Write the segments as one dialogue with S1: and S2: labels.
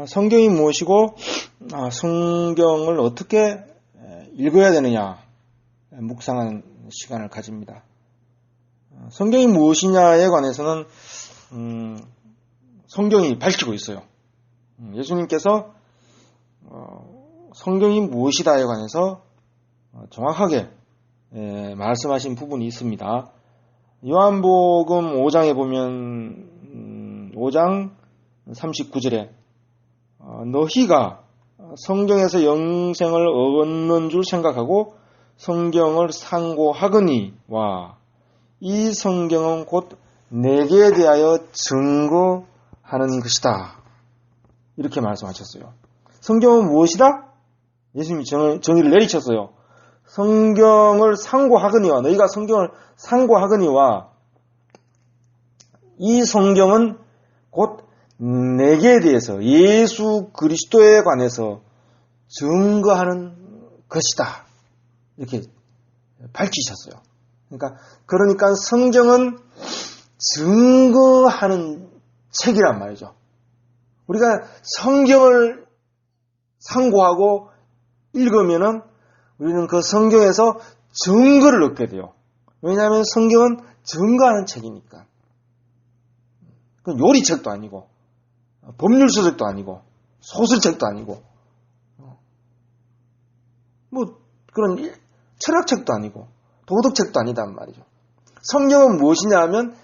S1: 성경이 무엇이고 성경을 어떻게 읽어야 되느냐 묵상하는 시간을 가집니다. 성경이 무엇이냐에 관해서는 성경이 밝히고 있어요. 예수님께서 성경이 무엇이다에 관해서 정확하게 말씀하신 부분이 있습니다. 요한복음 5장에 보면 5장 39절에 너희가 성경에서 영생을 얻는 줄 생각하고 성경을 상고하거니와 이 성경은 곧 내게 대하여 증거하는 것이다. 이렇게 말씀하셨어요. 성경은 무엇이다? 예수님이 정의를 내리쳤어요. 성경을 상고하거니와 너희가 성경을 상고하거니와 이 성경은 곧 내게 대해서 예수 그리스도에 관해서 증거하는 것이다. 이렇게 밝히셨어요. 그러니까 성경은 증거하는 책이란 말이죠. 우리가 성경을 상고하고 읽으면은 우리는 그 성경에서 증거를 얻게 돼요. 왜냐하면 성경은 증거하는 책이니까. 요리책도 아니고 법률서적도 아니고 소설책도 아니고 뭐 그런 철학책도 아니고 도덕책도 아니단 말이죠. 성경은 무엇이냐 하면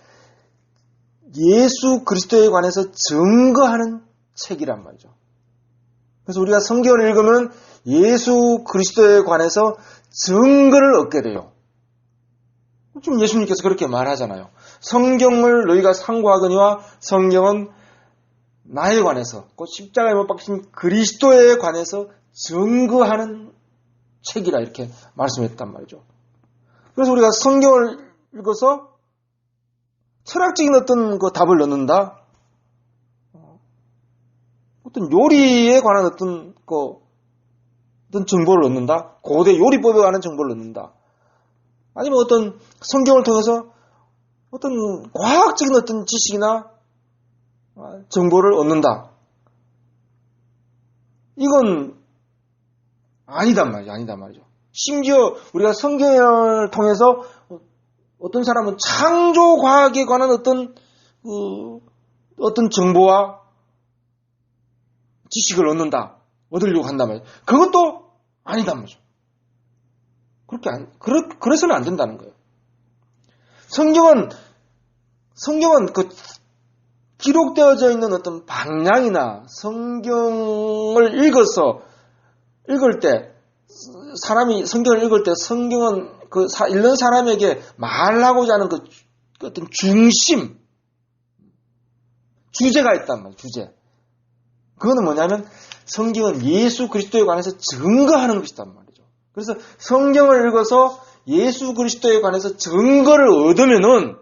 S1: 예수 그리스도에 관해서 증거하는 책이란 말이죠. 그래서 우리가 성경을 읽으면 예수 그리스도에 관해서 증거를 얻게 돼요. 지금 예수님께서 그렇게 말하잖아요. 성경을 너희가 상고하거니와 성경은 나에 관해서 곧 십자가에 못 박히신 그리스도에 관해서 증거하는 책이라 이렇게 말씀했단 말이죠. 그래서 우리가 성경을 읽어서 철학적인 어떤 그 답을 넣는다. 어떤 요리에 관한 어떤 정보를 얻는다. 고대 요리법에 관한 정보를 얻는다. 아니면 어떤 성경을 통해서 어떤 과학적인 어떤 지식이나 정보를 얻는다. 이건 아니단 말이죠. 심지어 우리가 성경을 통해서 어떤 사람은 창조 과학에 관한 어떤 정보와 지식을 얻으려고 한단 말이에요. 그것도 아니단 말이죠. 그래서는 안 된다는 거예요. 성경은 그 기록되어져 있는 어떤 방향이나 성경을 읽을 때 성경을 읽을 때 성경은 읽는 사람에게 말하고자 하는 그 어떤 주제가 있단 말이에요. 주제. 그거는 뭐냐면 성경은 예수 그리스도에 관해서 증거하는 것이란 말이죠. 그래서 성경을 읽어서 예수 그리스도에 관해서 증거를 얻으면은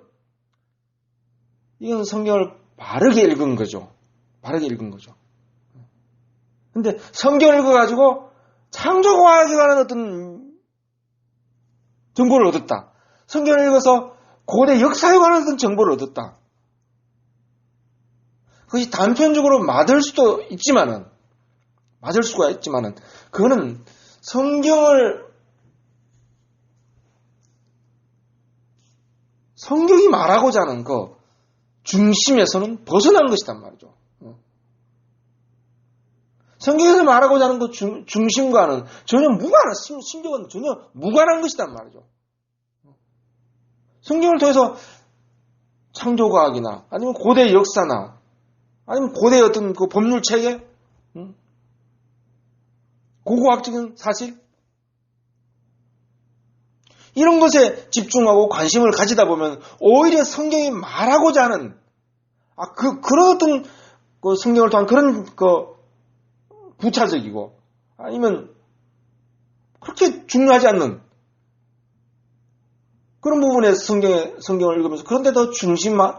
S1: 이건 성경을 바르게 읽은 거죠. 근데 성경을 읽어가지고 창조과학에 관한 어떤 정보를 얻었다. 성경을 읽어서 고대 역사에 관한 어떤 정보를 얻었다. 그것이 단편적으로 맞을 수가 있지만은 그거는 성경이 말하고자 하는 그 중심에서는 벗어난 것이란 말이죠. 성경에서 말하고자 하는 그 중심과는 성경은 전혀 무관한 것이란 말이죠. 성경을 통해서 창조과학이나 아니면 고대 역사나 아니면 고대 어떤 그 법률 체계, 고고학적인 사실 이런 것에 집중하고 관심을 가지다 보면 오히려 성경이 말하고자 하는 그런 어떤 그 성경을 통한 그런 그 부차적이고 아니면 그렇게 중요하지 않는 그런 부분에 성경을 읽으면서 그런데 더 중심을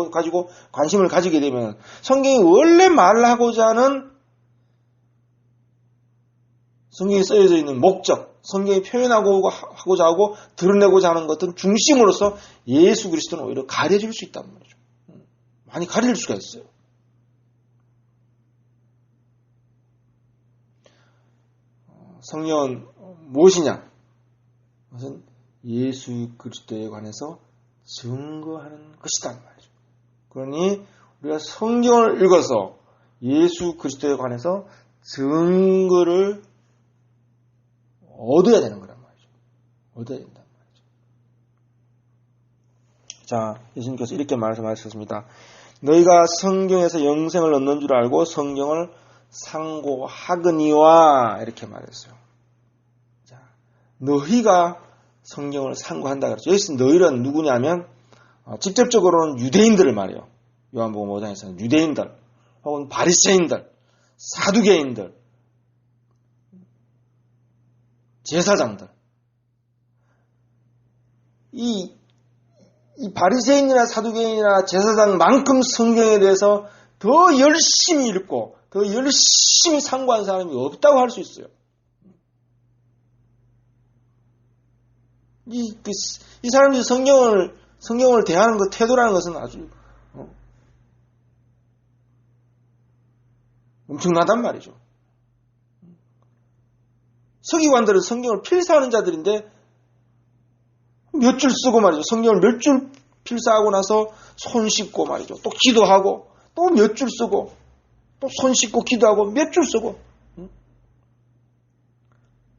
S1: 가지고 관심을 가지게 되면 성경이 원래 말하고자 하는 성경에 쓰여져 있는 목적, 성경이 표현하고자 하고 드러내고자 하는 것은 중심으로서 예수 그리스도는 오히려 가려질 수 있단 말이죠. 많이 가려질 수가 있어요. 성령은 무엇이냐? 그것은 예수 그리스도에 관해서 증거하는 것이다 말이죠. 그러니 우리가 성경을 읽어서 예수 그리스도에 관해서 증거를 얻어야 되는 거란 말이죠. 얻어야 된단 말이죠. 자, 예수님께서 이렇게 말씀하셨습니다. 너희가 성경에서 영생을 얻는 줄 알고 성경을 상고하거니와 이렇게 말했어요. 자, 너희가 성경을 상고한다 그랬죠. 여기서 너희는 누구냐면 직접적으로는 유대인들을 말해요. 요한복음 5장에서는 유대인들 혹은 바리새인들, 사두개인들, 제사장들. 이 바리새인이나 사두개인이나 제사장만큼 성경에 대해서 더 열심히 읽고 더 열심히 상고한 사람이 없다고 할 수 있어요. 이 사람들이 성경을 대하는 그 태도라는 것은 아주 엄청나단 말이죠. 서기관들은 성경을 필사하는 자들인데 몇 줄 쓰고 말이죠. 성경을 몇 줄 필사하고 나서 손 씻고 말이죠. 또 기도하고 또 몇 줄 쓰고 또 손 씻고 기도하고 몇 줄 쓰고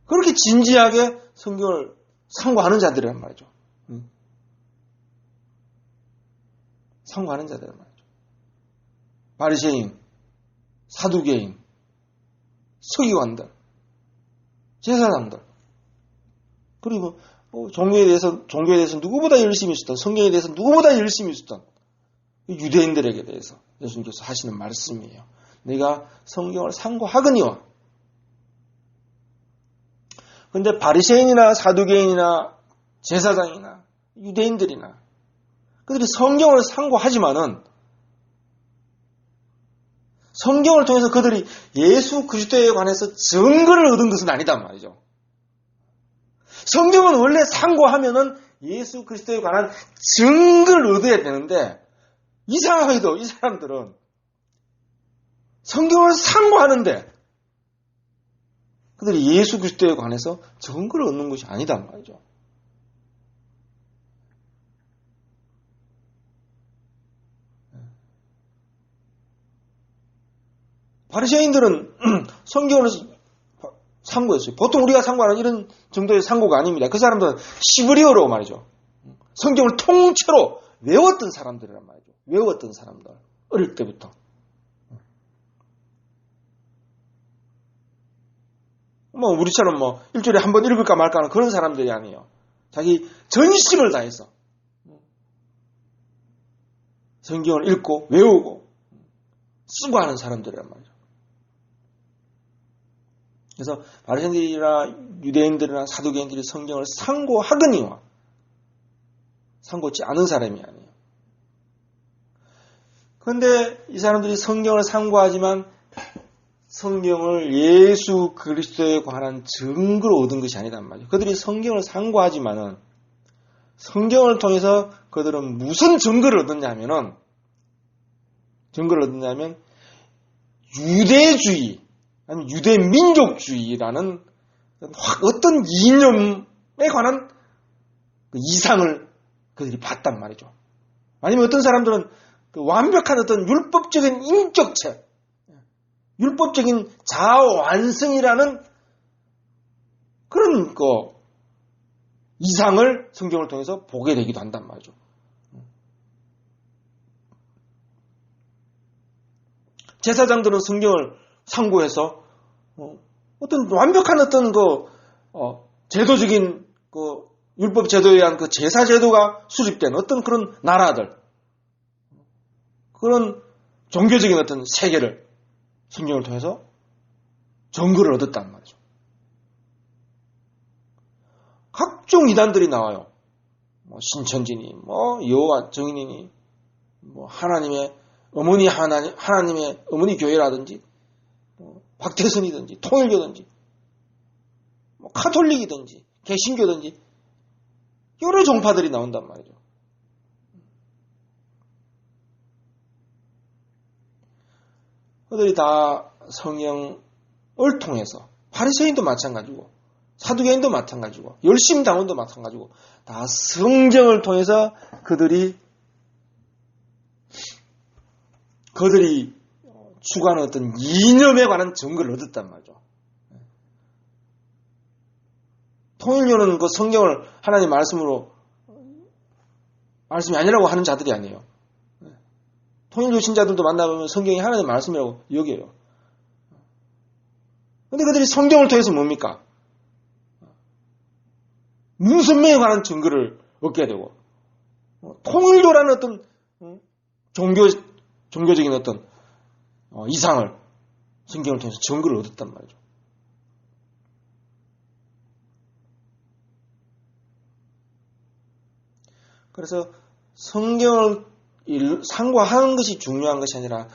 S1: 그렇게 진지하게 성경을 상고하는 자들이란 말이죠. 상고하는 자들이란 말이죠. 바리새인, 사두개인, 서기관들, 제사장들, 그리고 종교에 대해서 누구보다 열심히 있었던, 성경에 대해서 누구보다 열심히 있었던 유대인들에게 대해서 예수님께서 하시는 말씀이에요. 내가 성경을 상고하거니와. 그런데 바리새인이나 사두개인이나 제사장이나 유대인들이나 그들이 성경을 상고하지만은 성경을 통해서 그들이 예수 그리스도에 관해서 증거를 얻은 것은 아니단 말이죠. 성경은 원래 상고하면은 예수 그리스도에 관한 증거를 얻어야 되는데 이상하게도 이 사람들은 성경을 상고하는데 그들이 예수 그리스도에 관해서 증거를 얻는 것이 아니단 말이죠. 바리새인들은 성경을 상고했어요. 보통 우리가 상고하는 이런 정도의 상고가 아닙니다. 그 사람들은 시브리어로 말이죠. 성경을 통째로 외웠던 사람들이란 말이죠. 외웠던 사람들. 어릴 때부터. 우리처럼 일주일에 한 번 읽을까 말까 하는 그런 사람들이 아니에요. 자기 전심을 다해서 성경을 읽고 외우고 쓰고 하는 사람들이란 말이죠. 그래서 바리새인들이나 유대인들이나 사두개인들이 성경을 상고하거니와 상고치 않은 사람이 아니에요. 그런데 이 사람들이 성경을 상고하지만 성경을 예수 그리스도에 관한 증거로 얻은 것이 아니란 말이에요. 그들이 성경을 상고하지만은 성경을 통해서 그들은 무슨 증거를 얻었냐면 유대주의 아니면 유대민족주의라는 어떤 이념에 관한 이상을 그들이 봤단 말이죠. 아니면 어떤 사람들은 완벽한 어떤 율법적인 인격체, 율법적인 자아완성이라는 그런 이상을 성경을 통해서 보게 되기도 한단 말이죠. 제사장들은 성경을 상고해서 어떤 완벽한 어떤 제도적인 율법 제도에 의한 제사 제도가 수립된 어떤 그런 나라들, 그런 종교적인 어떤 세계를 성경을 통해서 증거를 얻었단 말이죠. 각종 이단들이 나와요. 신천지니, 여호와 증인이니, 하나님의 하나님의 어머니 교회라든지, 박태선이든지, 통일교든지, 카톨릭이든지, 개신교든지, 여러 종파들이 나온단 말이죠. 그들이 다 성경을 통해서 바리새인도 마찬가지고 사두개인도 마찬가지고 열심당원도 마찬가지고 다 성경을 통해서 그들이 추구하는 어떤 이념에 관한 증거를 얻었단 말이죠. 통일교는 그 성경을 하나님 말씀이 아니라고 하는 자들이 아니에요. 통일교 신자들도 만나보면 성경이 하나님 말씀이라고 여겨요. 근데 그들이 성경을 통해서 뭡니까? 문선명에 관한 증거를 얻게 되고, 통일교라는 어떤 종교적인 어떤 이상을 성경을 통해서 증거를 얻었단 말이죠. 그래서 성경을 상고하는 것이 중요한 것이 아니라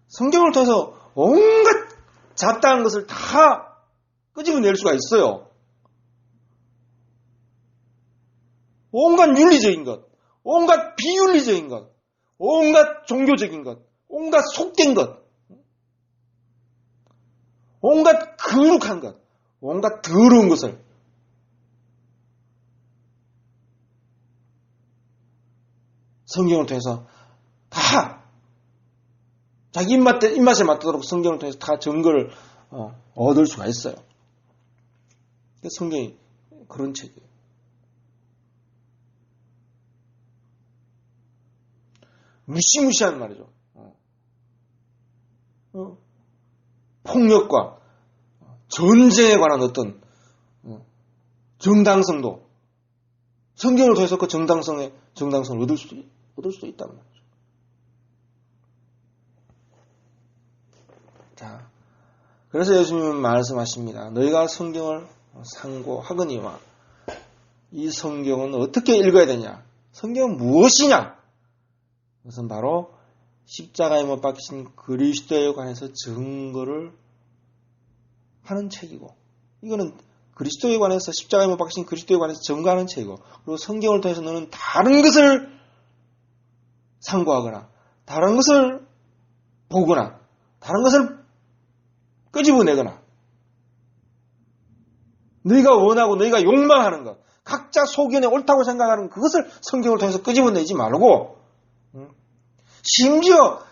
S1: 성경을 통해서 온갖 잡다한 것을 다 끄집어낼 수가 있어요. 온갖 윤리적인 것, 온갖 비윤리적인 것, 온갖 종교적인 것, 온갖 속된 것, 온갖 거룩한 것, 온갖 더러운 것을 성경을 통해서 다 자기 입맛에 맞도록 성경을 통해서 다 증거를 얻을 수가 있어요. 성경이 그런 책이에요. 무시무시한 말이죠. 폭력과 전쟁에 관한 어떤 정당성도 성경을 통해서 그 정당성을 얻을 수도 있단 말이죠. 자, 그래서 예수님은 말씀하십니다. 너희가 성경을 상고하거니와 이 성경은 어떻게 읽어야 되냐? 성경은 무엇이냐? 그것은 바로 십자가에 못 박히신 그리스도에 관해서 증거를 하는 책이고, 이거는 그리스도에 관해서 십자가에 못 박히신 그리스도에 관해서 증거하는 책이고, 그리고 성경을 통해서 너는 다른 것을 상고하거나 다른 것을 보거나 다른 것을 끄집어내거나 너희가 원하고 너희가 욕망하는 것, 각자 소견에 옳다고 생각하는 그것을 성경을 통해서 끄집어내지 말고, 심지어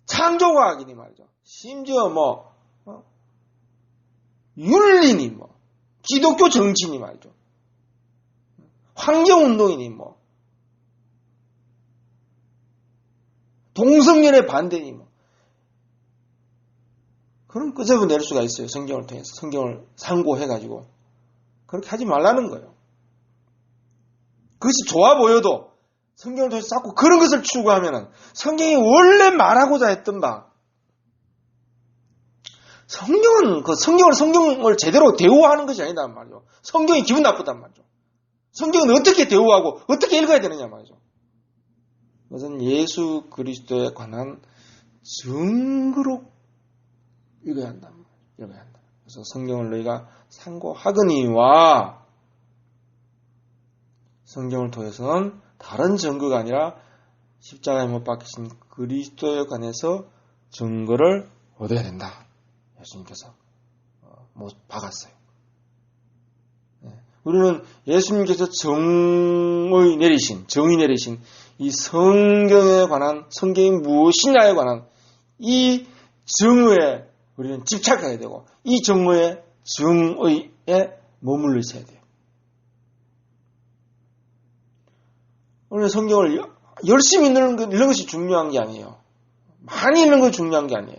S1: 창조과학이니 말이죠. 심지어 윤리니 기독교 정치니 말이죠. 환경운동이니 동성연애 반대니 그런 끄집어낼 수가 있어요. 성경을 통해서 성경을 상고해가지고 그렇게 하지 말라는 거예요. 그것이 좋아 보여도 성경을 통해서 자꾸 그런 것을 추구하면 성경이 원래 말하고자 했던 바, 성경을 제대로 대우하는 것이 아니단 말이죠. 성경이 기분 나쁘단 말이죠. 성경은 어떻게 대우하고 어떻게 읽어야 되느냐 말이죠. 그것은 예수 그리스도에 관한 증거로 읽어야 한다. 그래서 성경을 너희가 상고하거니와, 성경을 통해서는 다른 증거가 아니라 십자가에 못 박히신 그리스도에 관해서 증거를 얻어야 된다. 예수님께서 못 박았어요. 우리는 예수님께서 정의 내리신 이 성경에 관한, 성경이 무엇이냐에 관한 이 정의에 우리는 집착해야 되고, 이 정의에 머물러 있어야 돼요. 오늘 성경을 열심히 읽는 것이 중요한 게 아니에요. 많이 읽는 것이 중요한 게 아니에요.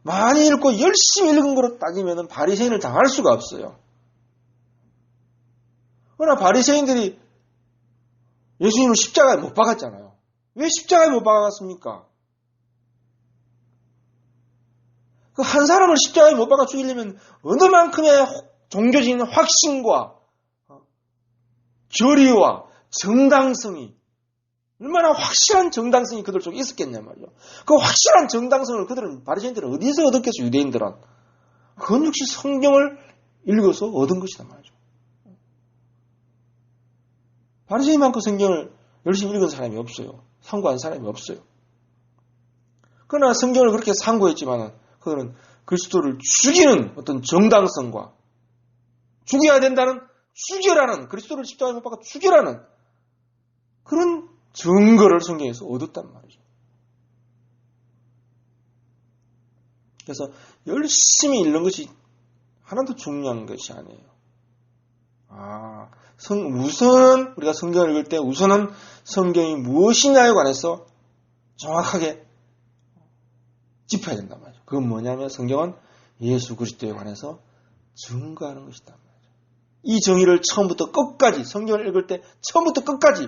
S1: 많이 읽고 열심히 읽은 거로 따지면 바리새인을 당할 수가 없어요. 그러나 바리새인들이 예수님을 십자가에 못 박았잖아요. 왜 십자가에 못 박았습니까? 그 한 사람을 십자가에 못 박아 죽이려면 어느 만큼의 종교적인 확신과 결의와 정당성이, 얼마나 확실한 정당성이 그들 속에 있었겠냐 말이죠. 그 확실한 정당성을 바리새인들은 어디서 얻었겠어요? 유대인들은. 그건 역시 성경을 읽어서 얻은 것이란 말이죠. 바리새인만큼 성경을 열심히 읽은 사람이 없어요. 상고한 사람이 없어요. 그러나 성경을 그렇게 상고했지만 그거는 그리스도를 죽이는 어떤 정당성과 죽여야 된다는 죽여라는 그리스도를 십자가에 못 박아 죽여라는 그런 증거를 성경에서 얻었단 말이죠. 그래서 열심히 읽는 것이 하나도 중요한 것이 아니에요. 우선은 우리가 성경을 읽을 때 우선은 성경이 무엇이냐에 관해서 정확하게 짚어야 된단 말이죠. 그건 뭐냐면 성경은 예수 그리스도에 관해서 증거하는 것이다 말이죠. 이 정의를 처음부터 끝까지 성경을 읽을 때 처음부터 끝까지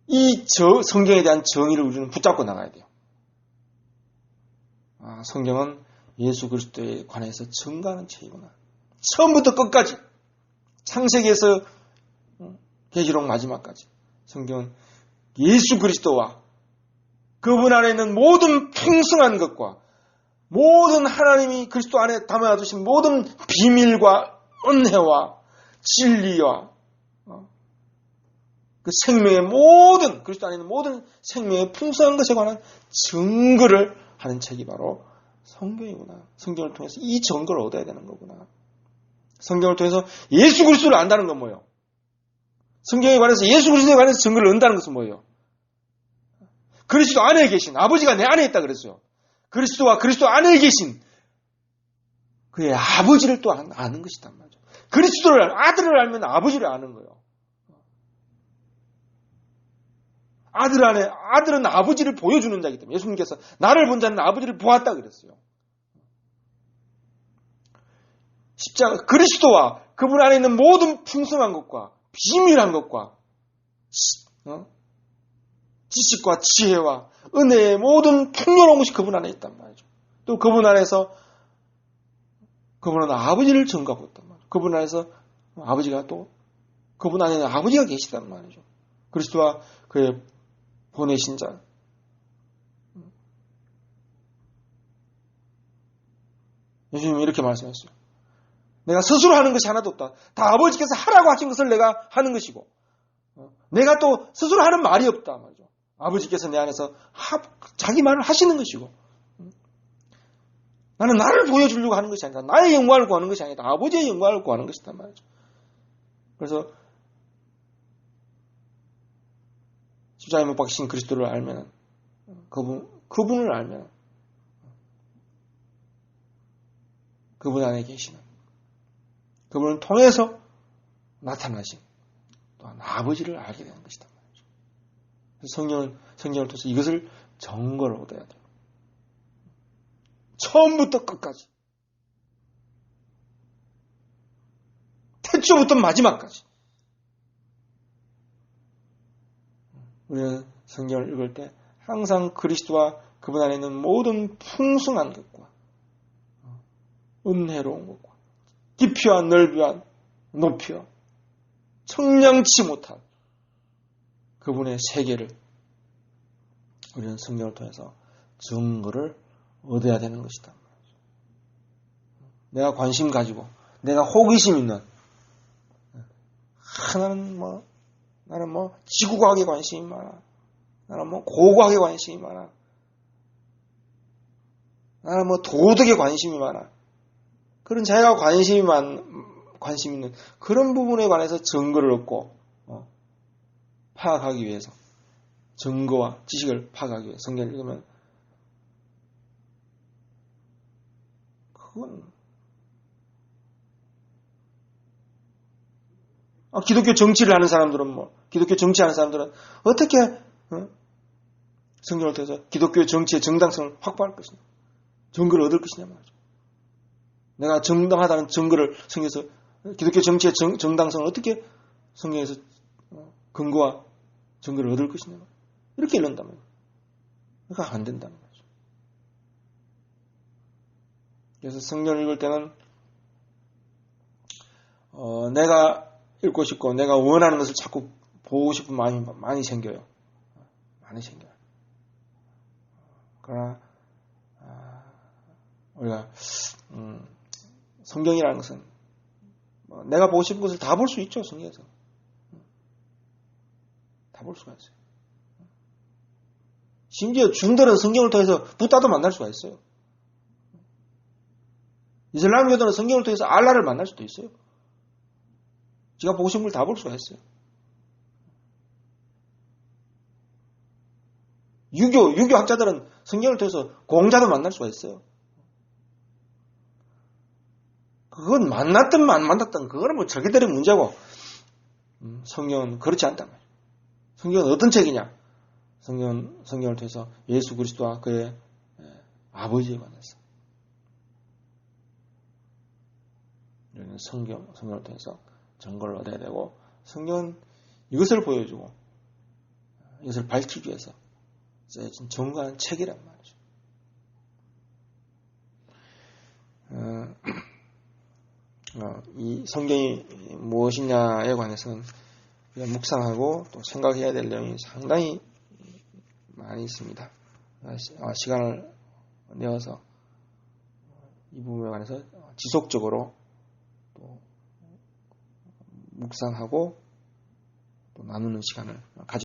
S1: 이 성경에 대한 정의를 우리는 붙잡고 나가야 돼요. 성경은 예수 그리스도에 관해서 증거하는 책이구나. 처음부터 끝까지 창세기에서 계시록 마지막까지 성경은 예수 그리스도와 그분 안에 있는 모든 풍성한 것과 모든 하나님이 그리스도 안에 담아두신 모든 비밀과 은혜와 진리와 그 생명의 모든 그리스도 안에 있는 모든 생명의 풍성한 것에 관한 증거를 하는 책이 바로 성경이구나. 성경을 통해서 이 증거를 얻어야 되는 거구나. 성경을 통해서 예수 그리스도를 안다는 건 뭐예요? 성경에 관해서 예수 그리스도에 관해서 증거를 얻는다는 것은 뭐예요? 그리스도 안에 계신 아버지가 내 안에 있다 그랬어요. 그리스도와 그리스도 안에 계신 그의 아버지를 또 아는 것이단 말이죠. 그리스도를 아들을 알면 아버지를 아는 거예요. 아들은 아버지를 보여주는 자이기 때문에 예수님께서 나를 본 자는 아버지를 보았다 그랬어요. 십자가 그리스도와 그분 안에 있는 모든 풍성한 것과 비밀한 것과 지식과 지혜와 은혜의 모든 풍요로운 것이 그분 안에 있단 말이죠. 또 그분 안에서 그분은 아버지를 증거하고 있단 말이죠. 그분 안에서 아버지가 또 그분 안에는 아버지가 계시단 말이죠. 그리스도와 그의 보내신 자. 예수님이 이렇게 말씀했어요. 내가 스스로 하는 것이 하나도 없다. 다 아버지께서 하라고 하신 것을 내가 하는 것이고 내가 또 스스로 하는 말이 없다 말이죠. 아버지께서 내 안에서 자기 말을 하시는 것이고 나는 나를 보여주려고 하는 것이 아니라 나의 영광을 구하는 것이 아니다. 아버지의 영광을 구하는 것이다 말이죠. 그래서 십자가에 못 박히신 그리스도를 알면 그분을 알면 그분 안에 계시는 그분을 통해서 나타나신 또한 아버지를 알게 되는 것이다 말이죠. 그래서 성경을 통해서 이것을 증거를 얻어야 돼요. 처음부터 끝까지 태초부터 마지막까지 우리는 성경을 읽을 때 항상 그리스도와 그분 안에 있는 모든 풍성한 것과 은혜로운 것과 깊이와 넓이와 높이와 청량치 못한 그분의 세계를 우리는 성경을 통해서 증거를 얻어야 되는 것이다. 내가 관심 가지고 내가 호기심 있는 나는 지구과학에 관심이 많아. 나는 고고학에 관심이 많아. 나는 도덕에 관심이 많아. 그런 자기가 관심 있는 그런 부분에 관해서 증거를 얻고 파악하기 위해서 증거와 지식을 파악하기 위해서 성경을 읽으면 그건 기독교 정치를 하는 사람들은 기독교 정치하는 사람들은 어떻게 성경을 통해서 기독교 정치의 정당성을 확보할 것이냐, 증거를 얻을 것이냐 말이죠. 내가 정당하다는 증거를 성경에서 기독교 정치의 정당성을 어떻게 성경에서 근거와 증거를 얻을 것이냐 이렇게 읽는단 말이에요. 그러니까 안 된다는 거죠. 그래서 성경을 읽을 때는 내가 읽고 싶고 내가 원하는 것을 자꾸 보고 싶은 마음이 많이 생겨요. 많이 생겨요. 그러나 우리가 성경이라는 것은 내가 보고 싶은 것을 다 볼 수 있죠. 성경에서 다 볼 수가 있어요. 심지어 중들은 성경을 통해서 붓다도 만날 수가 있어요. 이슬람교도는 성경을 통해서 알라를 만날 수도 있어요. 제가 보고 싶은 걸 다 볼 수가 있어요. 유교 학자들은 성경을 통해서 공자도 만날 수가 있어요. 그건 만났든 안 만났든 그거는 뭐 자기들의 문제고 성경은 그렇지 않단 말이에요. 성경은 어떤 책이냐? 성경을 통해서 예수 그리스도와 그의 아버지에 관해서 우리는 성경을 통해서 증거를 얻어야 되고 성경은 이것을 보여주고 이것을 밝히기 위해서 쓰여진 정교한 책이란 말이죠. 이 성경이 무엇이냐에 관해서는 묵상하고 또 생각해야 될 내용이 상당히 많이 있습니다. 시간을 내어서 이 부분에 관해서 지속적으로 또 묵상하고 또 나누는 시간을 가지고